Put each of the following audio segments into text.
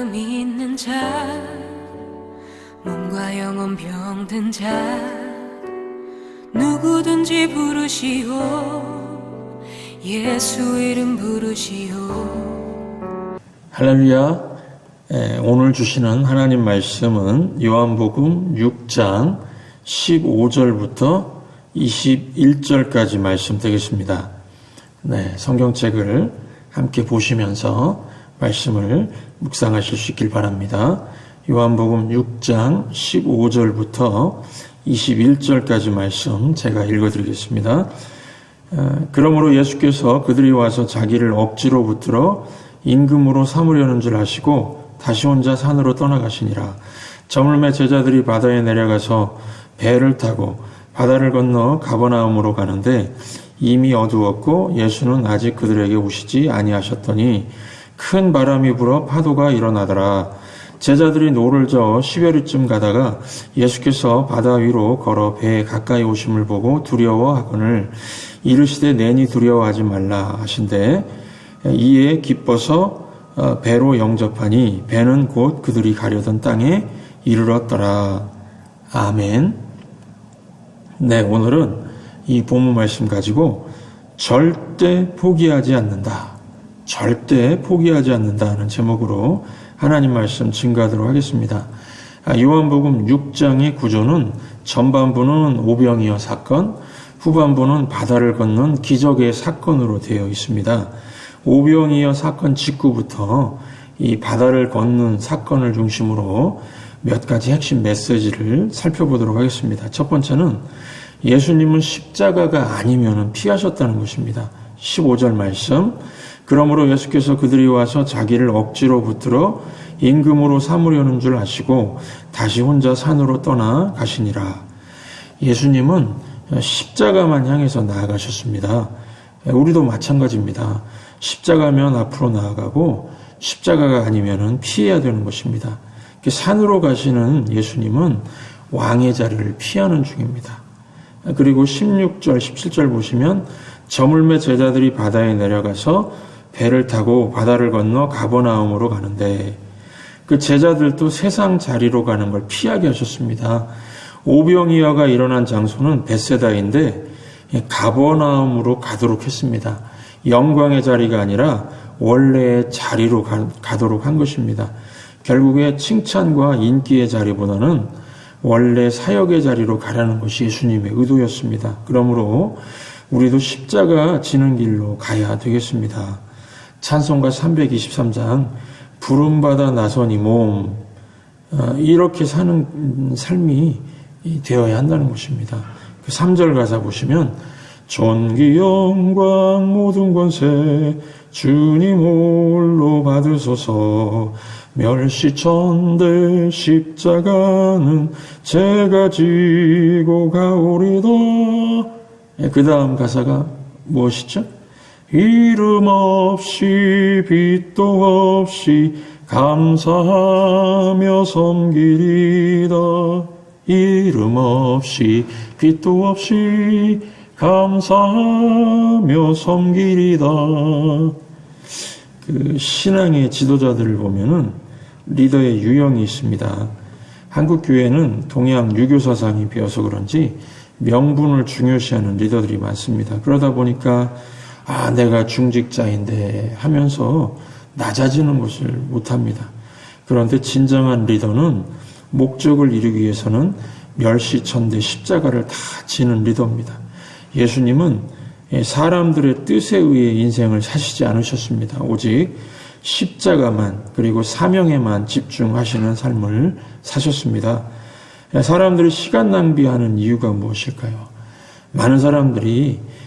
마음 있는 자, 몸과 영혼 병든 자, 누구든지 부르시오. 예수 이름 부르시오. 할렐루야. 오늘 주시는 하나님 말씀은 요한복음 6장 15절부터 21절까지 말씀 되겠습니다. 성경책을 함께 보시면서 말씀을 묵상하실 수 있길 바랍니다. 요한복음 6장 15절부터 21절까지 말씀 제가 읽어드리겠습니다. 그러므로 예수께서 그들이 와서 자기를 억지로 붙들어 임금으로 삼으려는 줄 아시고 다시 혼자 산으로 떠나가시니라. 저물매 제자들이 바다에 내려가서 배를 타고 바다를 건너 가버나움으로 가는데 이미 어두웠고 예수는 아직 그들에게 오시지 아니하셨더니 큰 바람이 불어 파도가 일어나더라. 제자들이 노를 저어 10여리쯤 가다가 예수께서 바다 위로 걸어 배에 가까이 오심을 보고 두려워하거늘 이르시되 내니 두려워하지 말라 하신대 이에 기뻐서 배로 영접하니 배는 곧 그들이 가려던 땅에 이르렀더라. 아멘. 오늘은 이 본문 말씀 가지고 절대 포기하지 않는다. 절대 포기하지 않는다는 제목으로 하나님 말씀 증거하도록 하겠습니다. 요한복음 6장의 구조는 전반부는 오병이어 사건, 후반부는 바다를 건넌 기적의 사건으로 되어 있습니다. 오병이어 사건 직후부터 이 바다를 건넌 사건을 중심으로 몇 가지 핵심 메시지를 살펴보도록 하겠습니다. 첫 번째는 예수님은 십자가가 아니면 피하셨다는 것입니다. 15절 말씀. 그러므로 예수께서 그들이 와서 자기를 억지로 붙들어 임금으로 삼으려는 줄 아시고 다시 혼자 산으로 떠나 가시니라. 예수님은 십자가만 향해서 나아가셨습니다. 우리도 마찬가지입니다. 십자가면 앞으로 나아가고 십자가가 아니면 피해야 되는 것입니다. 산으로 가시는 예수님은 왕의 자리를 피하는 중입니다. 그리고 16절, 17절 보시면 저물매 제자들이 바다에 내려가서 배를 타고 바다를 건너 가버나움으로 가는데 그 제자들도 세상 자리로 가는 걸 피하게 하셨습니다. 오병이어가 일어난 장소는 벳세다인데 가버나움으로 가도록 했습니다. 영광의 자리가 아니라 원래의 자리로 가도록 한 것입니다. 결국에 칭찬과 인기의 자리보다는 원래 사역의 자리로 가라는 것이 예수님의 의도였습니다. 그러므로 우리도 십자가 지는 길로 가야 되겠습니다. 찬송가 323장 부름받아 나서니 몸 이렇게 사는 삶이 되어야 한다는 것입니다. 그 3절 가사 보시면 존귀 영광 모든 권세 주님 홀로 받으소서 멸시천대 십자가는 제가 지고 가오리다. 그 다음 가사가 무엇이죠? 이름 없이 빛도 없이 감사하며 섬기리다. 이름 없이 빛도 없이 감사하며 섬기리다. 그 신앙의 지도자들을 보면은 리더의 유형이 있습니다. 한국 교회는 동양 유교 사상이 배어서 그런지 명분을 중요시하는 리더들이 많습니다. 그러다 보니까 내가 중직자인데 하면서 낮아지는 것을 못합니다. 그런데 진정한 리더는 목적을 이루기 위해서는 멸시천대 십자가를 다 지는 리더입니다. 예수님은 사람들의 뜻에 의해 인생을 사시지 않으셨습니다. 오직 십자가만 그리고 사명에만 집중하시는 삶을 사셨습니다. 사람들이 시간 낭비하는 이유가 무엇일까요? 많은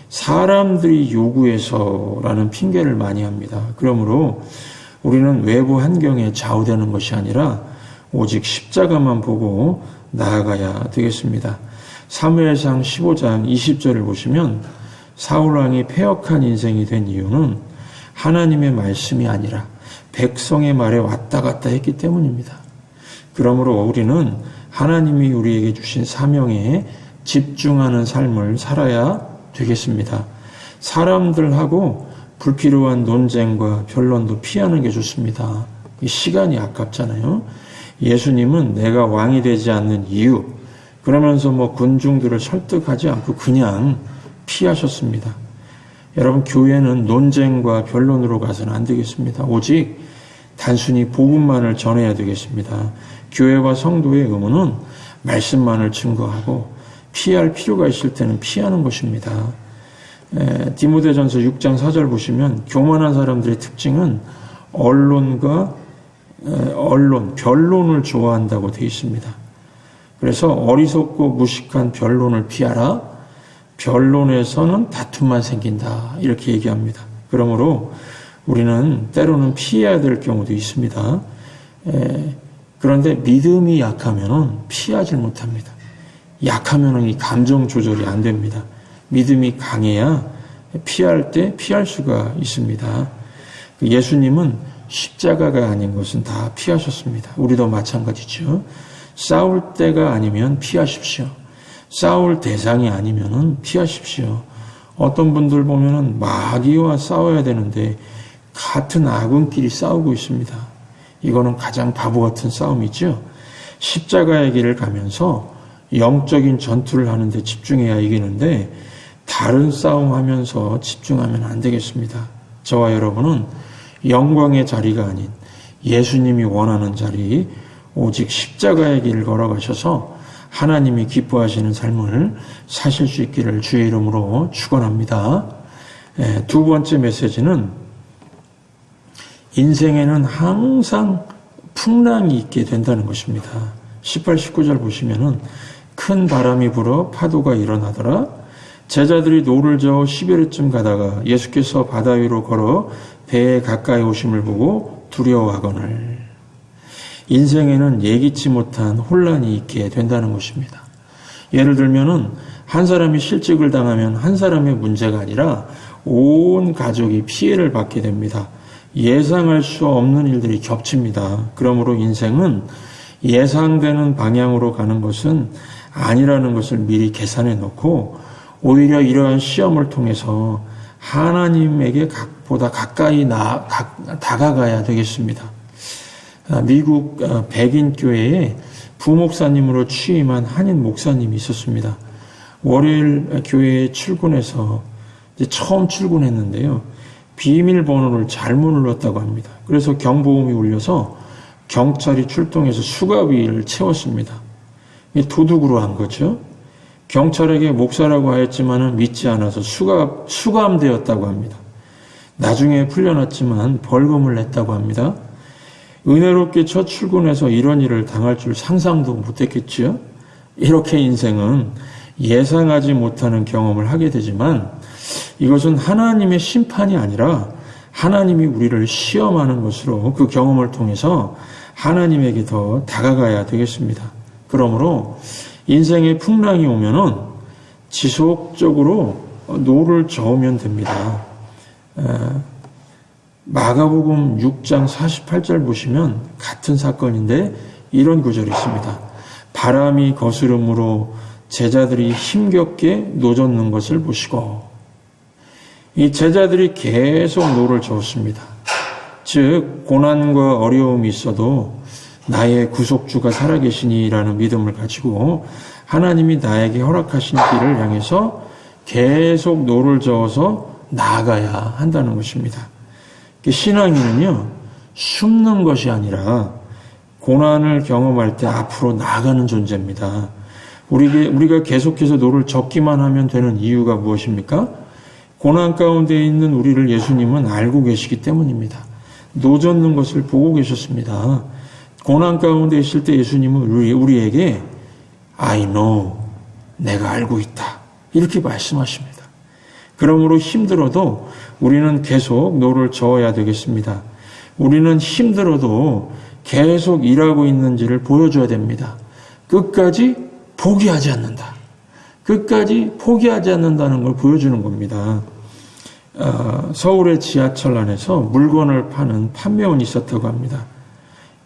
사람들이 요구해서라는 핑계를 많이 합니다. 그러므로 우리는 외부 환경에 좌우되는 것이 아니라 오직 십자가만 보고 나아가야 되겠습니다. 사무엘상 15장 20절을 보시면 사울왕이 패역한 인생이 된 이유는 하나님의 말씀이 아니라 백성의 말에 왔다 갔다 했기 때문입니다. 그러므로 우리는 하나님이 우리에게 주신 사명에 집중하는 삶을 살아야 되겠습니다. 사람들하고 불필요한 논쟁과 변론도 피하는 게 좋습니다. 시간이 아깝잖아요. 예수님은 내가 왕이 되지 않는 이유, 그러면서 군중들을 설득하지 않고 그냥 피하셨습니다. 여러분, 교회는 논쟁과 변론으로 가서는 안 되겠습니다. 오직 단순히 복음만을 전해야 되겠습니다. 교회와 성도의 의무는 말씀만을 증거하고 피할 필요가 있을 때는 피하는 것입니다. 디모데전서 6장 4절 보시면 교만한 사람들의 특징은 변론을 좋아한다고 되어 있습니다. 그래서 어리석고 무식한 변론을 피하라. 변론에서는 다툼만 생긴다. 이렇게 얘기합니다. 그러므로 우리는 때로는 피해야 될 경우도 있습니다. 그런데 믿음이 약하면 피하지 못합니다. 약하면 이 감정 조절이 안 됩니다. 믿음이 강해야 피할 때 피할 수가 있습니다. 예수님은 십자가가 아닌 것은 다 피하셨습니다. 우리도 마찬가지죠. 싸울 때가 아니면 피하십시오. 싸울 대상이 아니면 피하십시오. 어떤 분들 보면은 마귀와 싸워야 되는데 같은 아군끼리 싸우고 있습니다. 이거는 가장 바보 같은 싸움이죠. 십자가의 길을 가면서 영적인 전투를 하는데 집중해야 이기는데 다른 싸움하면서 집중하면 안 되겠습니다. 저와 여러분은 영광의 자리가 아닌 예수님이 원하는 자리, 오직 십자가의 길을 걸어가셔서 하나님이 기뻐하시는 삶을 사실 수 있기를 주의 이름으로 축원합니다. 두 번째 메시지는 인생에는 항상 풍랑이 있게 된다는 것입니다. 18, 19절 보시면은 큰 바람이 불어 파도가 일어나더라. 제자들이 노를 저어 10여리쯤 가다가 예수께서 바다 위로 걸어 배에 가까이 오심을 보고 두려워하거늘. 인생에는 예기치 못한 혼란이 있게 된다는 것입니다. 예를 들면은 한 사람이 실직을 당하면 한 사람의 문제가 아니라 온 가족이 피해를 받게 됩니다. 예상할 수 없는 일들이 겹칩니다. 그러므로 인생은 예상되는 방향으로 가는 것은 아니라는 것을 미리 계산해 놓고 오히려 이러한 시험을 통해서 하나님에게 보다 가까이 다가가야 되겠습니다. 미국 백인 교회에 부목사님으로 취임한 한인 목사님이 있었습니다. 월요일 교회에 출근해서 이제 처음 출근했는데요. 비밀번호를 잘못 눌렀다고 합니다. 그래서 경보음이 울려서 경찰이 출동해서 수갑위를 채웠습니다. 도둑으로 한 거죠. 경찰에게 목사라고 하였지만 믿지 않아서 수감되었다고 합니다. 나중에 풀려났지만 벌금을 냈다고 합니다. 은혜롭게 첫 출근해서 이런 일을 당할 줄 상상도 못했겠지요. 이렇게 인생은 예상하지 못하는 경험을 하게 되지만 이것은 하나님의 심판이 아니라 하나님이 우리를 시험하는 것으로 그 경험을 통해서 하나님에게 더 다가가야 되겠습니다. 그러므로 인생의 풍랑이 오면은 지속적으로 노를 저으면 됩니다. 마가복음 6장 48절 보시면 같은 사건인데 이런 구절이 있습니다. 바람이 거스름으로 제자들이 힘겹게 노젓는 것을 보시고, 이 제자들이 계속 노를 저었습니다. 즉 고난과 어려움이 있어도 나의 구속주가 살아계시니라는 믿음을 가지고 하나님이 나에게 허락하신 길을 향해서 계속 노를 저어서 나아가야 한다는 것입니다. 신앙인은요, 숨는 것이 아니라 고난을 경험할 때 앞으로 나아가는 존재입니다. 우리가 계속해서 노를 젓기만 하면 되는 이유가 무엇입니까? 고난 가운데 있는 우리를 예수님은 알고 계시기 때문입니다. 노젓는 것을 보고 계셨습니다. 고난 가운데 있을 때 예수님은 우리에게 I know, 내가 알고 있다, 이렇게 말씀하십니다. 그러므로 힘들어도 우리는 계속 노를 저어야 되겠습니다. 우리는 힘들어도 계속 일하고 있는지를 보여줘야 됩니다. 끝까지 포기하지 않는다. 끝까지 포기하지 않는다는 걸 보여주는 겁니다. 서울의 지하철 안에서 물건을 파는 판매원이 있었다고 합니다.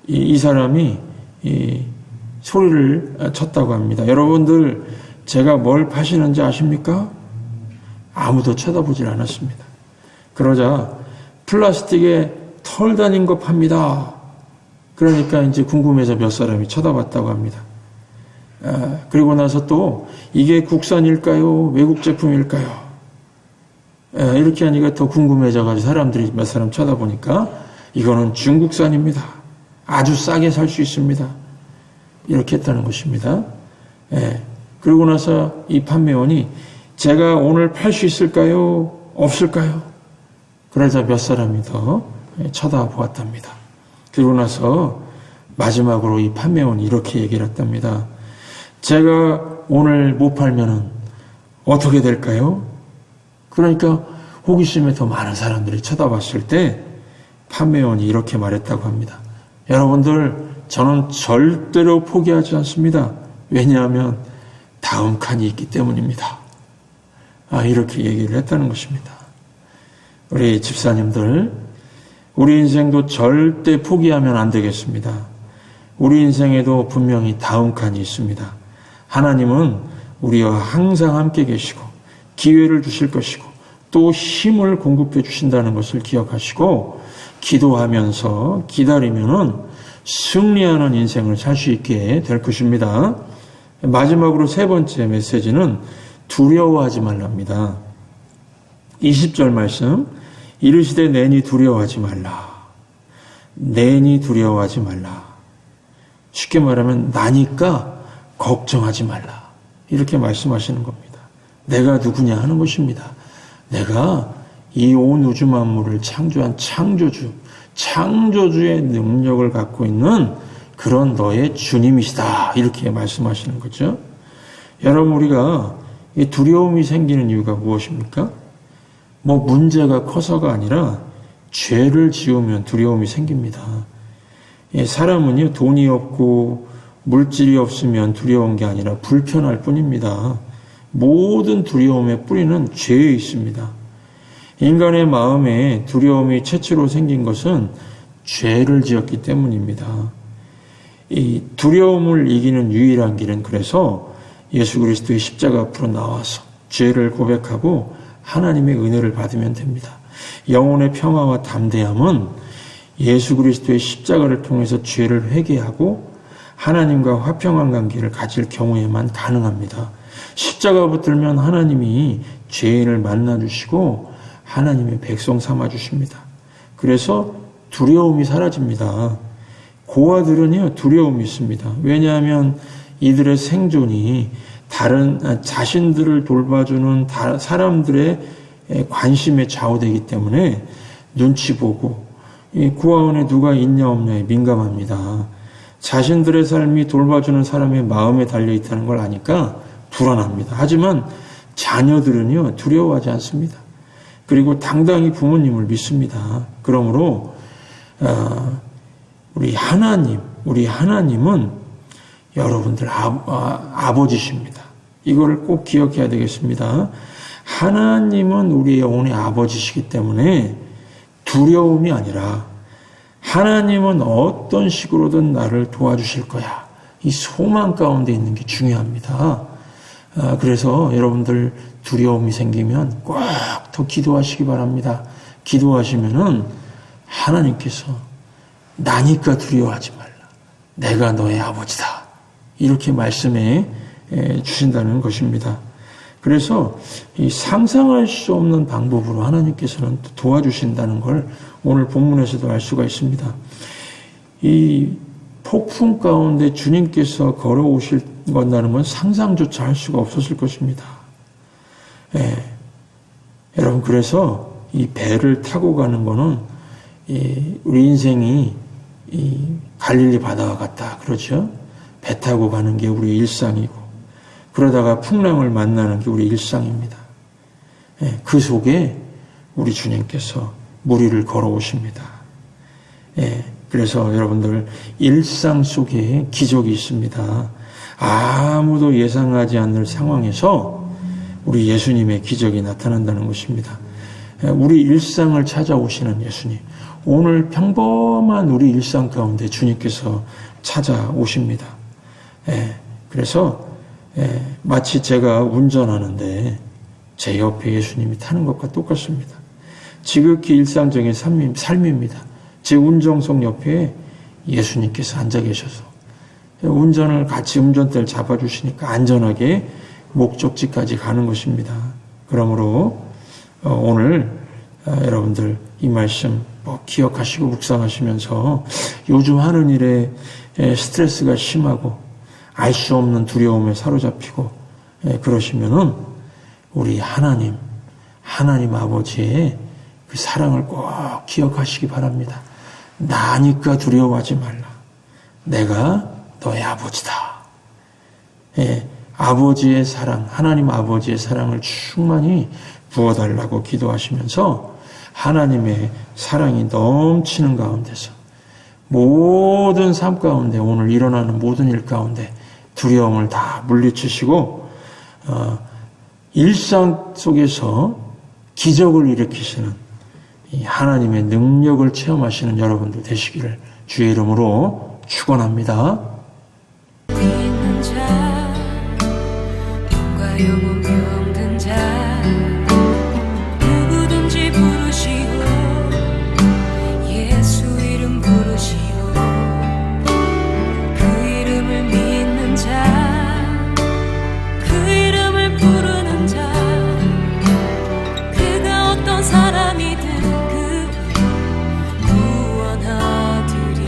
이 사람이 소리를 쳤다고 합니다. 여러분들, 제가 뭘 파시는지 아십니까? 아무도 쳐다보질 않았습니다. 그러자 플라스틱에 털 다닌 거 팝니다, 그러니까 이제 궁금해서 몇 사람이 쳐다봤다고 합니다. 그리고 나서 또 이게 국산일까요? 외국 제품일까요? 이렇게 하니까 더 궁금해져가지고 사람들이 몇 사람 쳐다보니까 이거는 중국산입니다. 아주 싸게 살 수 있습니다. 이렇게 했다는 것입니다. 그러고 나서 이 판매원이 제가 오늘 팔 수 있을까요? 없을까요? 그러자 몇 사람이 더 쳐다보았답니다. 그러고 나서 마지막으로 이 판매원이 이렇게 얘기를 했답니다. 제가 오늘 못 팔면은 어떻게 될까요? 그러니까 호기심에 더 많은 사람들이 쳐다봤을 때 판매원이 이렇게 말했다고 합니다. 여러분들, 저는 절대로 포기하지 않습니다. 왜냐하면 다음 칸이 있기 때문입니다. 이렇게 얘기를 했다는 것입니다. 우리 집사님들, 우리 인생도 절대 포기하면 안 되겠습니다. 우리 인생에도 분명히 다음 칸이 있습니다. 하나님은 우리와 항상 함께 계시고 기회를 주실 것이고 또 힘을 공급해 주신다는 것을 기억하시고 기도하면서 기다리면은 승리하는 인생을 살 수 있게 될 것입니다. 마지막으로 세 번째 메시지는 두려워하지 말랍니다. 20절 말씀, 이르시되 내니 두려워하지 말라. 내니 두려워하지 말라. 쉽게 말하면 나니까 걱정하지 말라. 이렇게 말씀하시는 겁니다. 내가 누구냐 하는 것입니다. 내가 이 온 우주 만물을 창조한 창조주의 능력을 갖고 있는 그런 너의 주님이시다. 이렇게 말씀하시는 거죠. 여러분, 우리가 이 두려움이 생기는 이유가 무엇입니까? 문제가 커서가 아니라 죄를 지으면 두려움이 생깁니다. 사람은요, 돈이 없고 물질이 없으면 두려운 게 아니라 불편할 뿐입니다. 모든 두려움의 뿌리는 죄에 있습니다. 인간의 마음에 두려움이 최초로 생긴 것은 죄를 지었기 때문입니다. 이 두려움을 이기는 유일한 길은 그래서 예수 그리스도의 십자가 앞으로 나와서 죄를 고백하고 하나님의 은혜를 받으면 됩니다. 영혼의 평화와 담대함은 예수 그리스도의 십자가를 통해서 죄를 회개하고 하나님과 화평한 관계를 가질 경우에만 가능합니다. 십자가 붙들면 하나님이 죄인을 만나주시고 하나님의 백성 삼아주십니다. 그래서 두려움이 사라집니다. 고아들은요, 두려움이 있습니다. 왜냐하면 이들의 생존이 자신들을 돌봐주는 사람들의 관심에 좌우되기 때문에 눈치 보고 고아원에 누가 있냐 없냐에 민감합니다. 자신들의 삶이 돌봐주는 사람의 마음에 달려있다는 걸 아니까 불안합니다. 하지만 자녀들은요, 두려워하지 않습니다. 그리고 당당히 부모님을 믿습니다. 그러므로 우리 하나님은 여러분들 아버지십니다. 이걸 꼭 기억해야 되겠습니다. 하나님은 우리의 영혼의 아버지시기 때문에 두려움이 아니라 하나님은 어떤 식으로든 나를 도와주실 거야. 이 소망 가운데 있는 게 중요합니다. 그래서 여러분들 두려움이 생기면 꼭 더 기도하시기 바랍니다. 기도하시면은 하나님께서 나니까 두려워하지 말라. 내가 너의 아버지다. 이렇게 말씀해 주신다는 것입니다. 그래서 이 상상할 수 없는 방법으로 하나님께서는 도와주신다는 걸 오늘 본문에서도 알 수가 있습니다. 이 폭풍 가운데 주님께서 걸어오실 건다는 건 상상조차 할 수가 없었을 것입니다. 여러분, 그래서 이 배를 타고 가는 거는 우리 인생이 이 갈릴리 바다와 같다 그러죠. 배 타고 가는 게 우리의 일상이고 그러다가 풍랑을 만나는 게 우리의 일상입니다. 그 속에 우리 주님께서 무리를 걸어오십니다. 그래서 여러분들 일상 속에 기적이 있습니다. 아무도 예상하지 않을 상황에서 우리 예수님의 기적이 나타난다는 것입니다. 우리 일상을 찾아오시는 예수님. 오늘 평범한 우리 일상 가운데 주님께서 찾아오십니다. 그래서 마치 제가 운전하는데 제 옆에 예수님이 타는 것과 똑같습니다. 지극히 일상적인 삶입니다. 제 운전석 옆에 예수님께서 앉아 계셔서 운전을 같이 운전대를 잡아주시니까 안전하게 목적지까지 가는 것입니다. 그러므로 오늘 여러분들 이 말씀 기억하시고 묵상하시면서 요즘 하는 일에 스트레스가 심하고 알 수 없는 두려움에 사로잡히고 그러시면은 우리 하나님 아버지의 그 사랑을 꼭 기억하시기 바랍니다. 나니까 두려워하지 말라. 내가 너의 아버지다. 아버지의 사랑, 하나님 아버지의 사랑을 충만히 부어달라고 기도하시면서 하나님의 사랑이 넘치는 가운데서 모든 삶 가운데 오늘 일어나는 모든 일 가운데 두려움을 다 물리치시고 일상 속에서 기적을 일으키시는 이 하나님의 능력을 체험하시는 여러분들 되시기를 주의 이름으로 축원합니다. 있는 자 눈과 영혼 병든 자 누구든지 부르시오 예수 이름 부르시오 그 이름을 믿는 자 그 이름을 부르는 자 그가 어떤 사람이든 그 구원하리니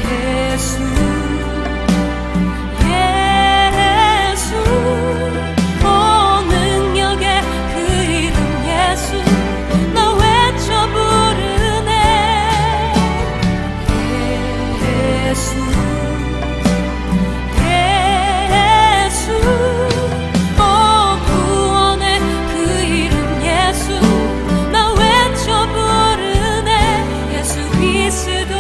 예수 능력의 그 이름 예수 나 외쳐 부르네 예수 구원의 그 이름 예수 나 외쳐 부르네 예수 그리스도